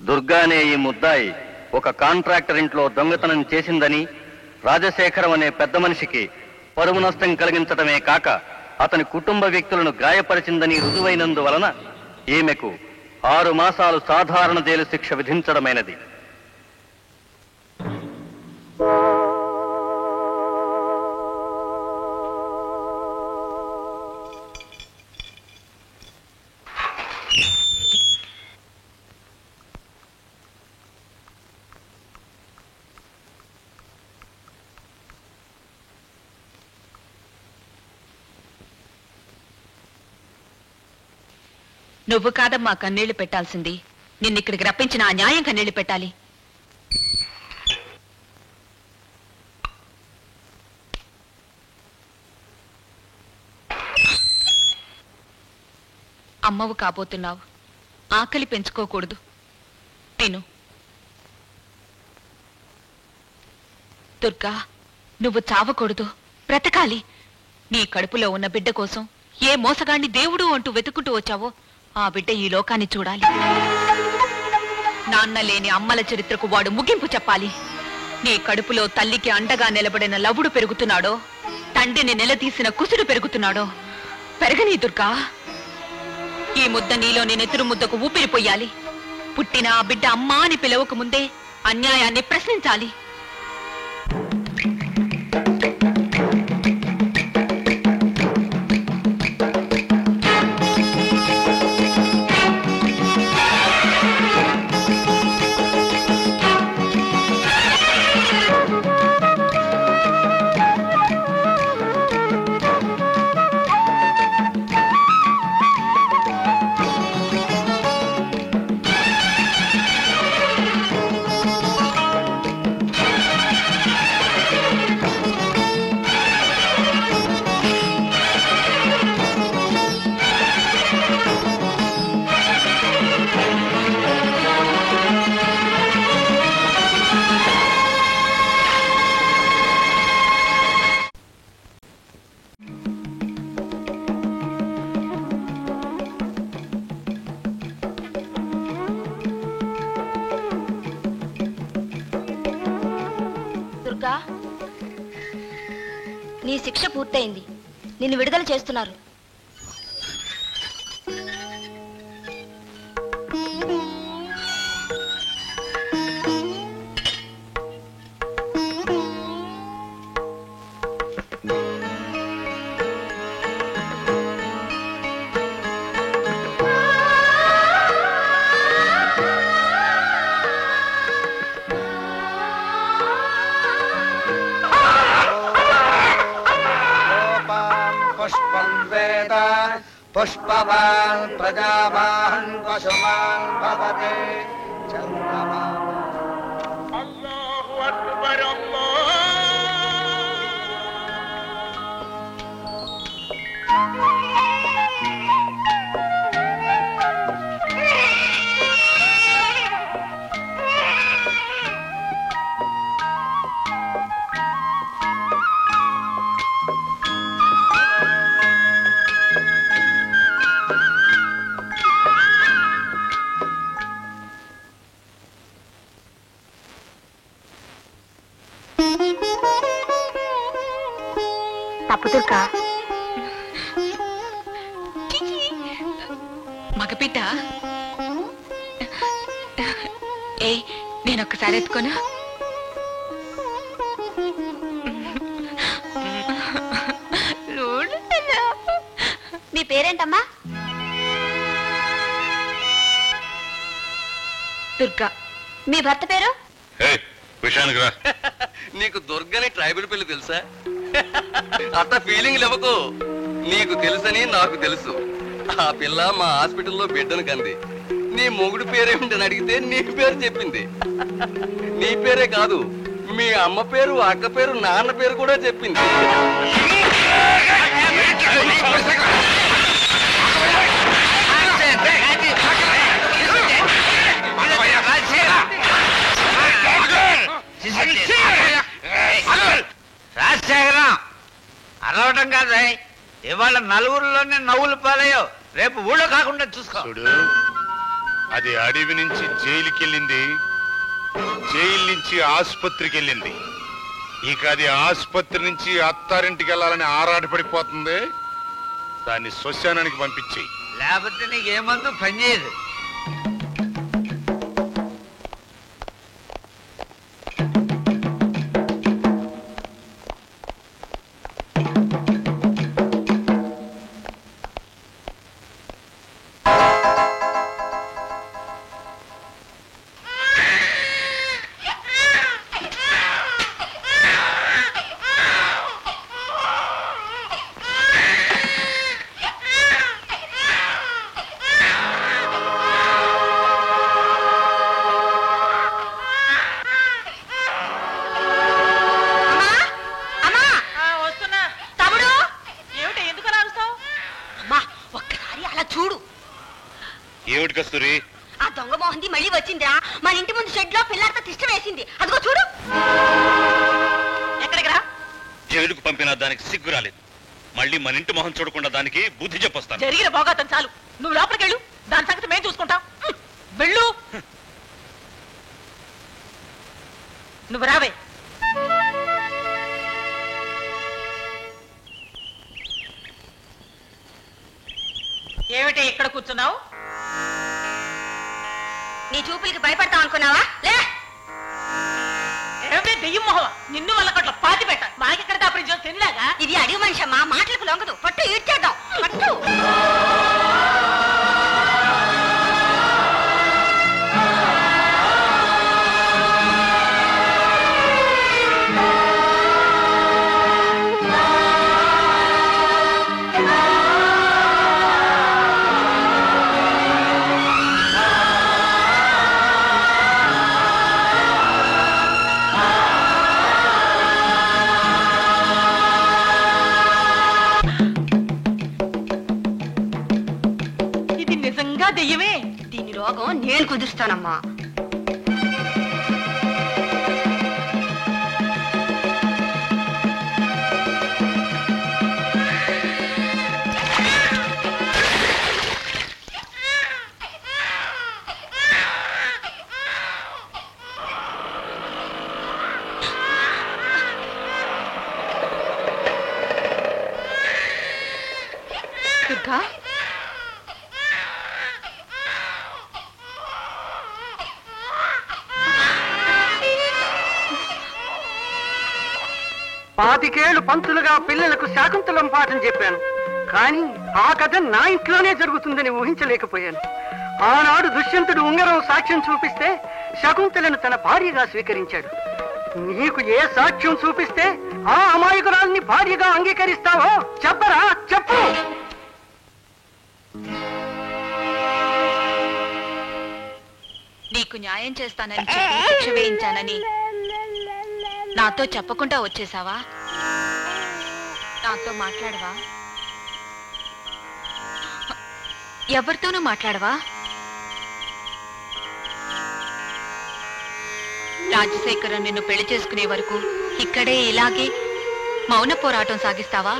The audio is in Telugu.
దుర్గా అనే ఈ ముద్దాయి ఒక కాంట్రాక్టర్ ఇంట్లో దొంగతనం చేసిందని రాజశేఖరం అనే పెద్ద మనిషికి పరువు నష్టం కలిగించడమే కాక అతని కుటుంబ వ్యక్తులను గాయపరిచిందని రుజువైనందువలన ఈమెకు 6 మాసాలు సాధారణ జైలు శిక్ష విధించడమైనది. నువ్వు కాదమ్మా కన్నీళ్లు పెట్టాల్సింది, నిన్నిక్కడికి రప్పించిన ఆ న్యాయం కన్నీళ్లు పెట్టాలి. అమ్మవు కాబోతున్నావు, ఆకలి పెంచుకోకూడదు. నేను దుర్గా, నువ్వు చావకూడదు, బ్రతకాలి. నీ కడుపులో ఉన్న బిడ్డ కోసం ఏ మోసగాన్ని దేవుడు అంటూ వెతుకుంటూ వచ్చావో ఆ బిడ్డ ఈ లోకాన్ని చూడాలి. నాన్న లేని అమ్మల చరిత్రకు వాడు ముగింపు చెప్పాలి. నీ కడుపులో తల్లికి అండగా నిలబడిన లవుడు పెరుగుతున్నాడో, తండ్రిని నిలదీసిన కుసుడు పెరుగుతున్నాడో పెరగనీ దుర్గా. ఈ ముద్ద నీలోని నెత్తురు ముద్దకు ఊపిరిపోయాలి. పుట్టిన ఆ బిడ్డ అమ్మా అని పిలవక ముందే అన్యాయాన్ని ప్రశ్నించాలి. నీ శిక్ష పూర్తయింది, నిన్ను విడుదల చేస్తున్నారు. पुष्पवान् प्रजावान् पशुमान् भवते चन्द्रमा। अल्लाहु अक्बर తప్పుదుర్గా, మగబిడ్డ. ఏ నేనొక్కసారి ఎత్తుకోనా? మీ పేరేంటమ్మా? దుర్గా. మీ భర్త పేరు? నీకు దుర్గని ట్రైబల్ పిల్ల తెలుసా? అంత ఫీలింగ్ లేవకు. నీకు తెలుసని నాకు తెలుసు. ఆ పిల్ల మా హాస్పిటల్లో బిడ్డను కంది. నీ మొగుడు పేరేమిటని అడిగితే నీ పేరు చెప్పింది. నీ పేరే కాదు, మీ అమ్మ పేరు, అక్క పేరు, నాన్న పేరు కూడా చెప్పింది. రాజశేఖరం అరవటం కాదా, ఇవాళ నలుగురిలోనే నవ్వులు పాలయ్యో, రేపు ఊళ్ళో కాకుండా చూసుకో. అది అడవి నుంచి జైలుకి వెళ్ళింది, జైలు నుంచి ఆసుపత్రికి వెళ్ళింది. ఇక అది ఆసుపత్రి నుంచి అత్తారింటికి వెళ్ళాలని ఆరాటపడిపోతుంది. దాన్ని శ్మశానానికి పంపించేయి. లేకపోతే నీకేమందు పని చేయదు. ఏమిటి కస్తూరి? ఆ దొంగ మోహంది మళ్ళీ వచ్చిందా? మన ఇంటి ముందు షెడ్ లో పిల్లలతో తిష్ట వేసింది. అదిగో చూడు. ఎక్కడికి రా? జైలుకు పంపిన దానికి సిగ్గు రాలేదు. మళ్ళీ మన ఇంటి మొహం చూడకుండా దానికి బుద్ధి చెప్పొస్తాను. జరిగిన భోగాతం చాలు, నువ్వు లోపలికి వెళ్ళు. దాని సంగతి మేము చూసుకుంటాం. వెళ్ళు. నువ్వు రావే. ఏమిటి ఇక్కడ కూర్చున్నావు? నీ చూపులకి భయపడతావు అనుకున్నావా? లే. ఏమిటి దెయ్యం మొహం? నిన్ను వాళ్ళకట్ల పాతి పెట్ట. మాకెక్కడ దాపరించో తినలాగా. ఇది అడిగి మనిషమ్మా, మాటలకు లొంగదు. పట్టు ఈడ్చేద్దాం. పట్టు. దెయ్యమే. దీని రోగం నేను కుదురుస్తానమ్మా. దుర్గా, పాతికేళ్లు పంతులుగా పిల్లలకు శాకుంతలం పాఠం చెప్పాను. కానీ ఆ కథ నా ఇంట్లోనే జరుగుతుందని ఊహించలేకపోయాను. ఆనాడు దుష్యంతుడు ఉంగరం సాక్ష్యం చూపిస్తే శకుంతలను తన భార్యగా స్వీకరించాడు. నీకు ఏ సాక్ష్యం చూపిస్తే ఆ అమాయకురాల్ని భార్యగా అంగీకరిస్తావో చెప్పరా? చెప్పు. నీకు న్యాయం చేస్తానని చెప్పి శిక్ష వేయించానని నాతో చెప్పకుండా వచ్చేసావా? నాతో మాట్లాడవా? ఎవరితోనూ మాట్లాడవా? రాజశేఖరం నిన్ను పెళ్లి చేసుకునే వరకు ఇక్కడే ఇలాగే మౌన పోరాటం సాగిస్తావా?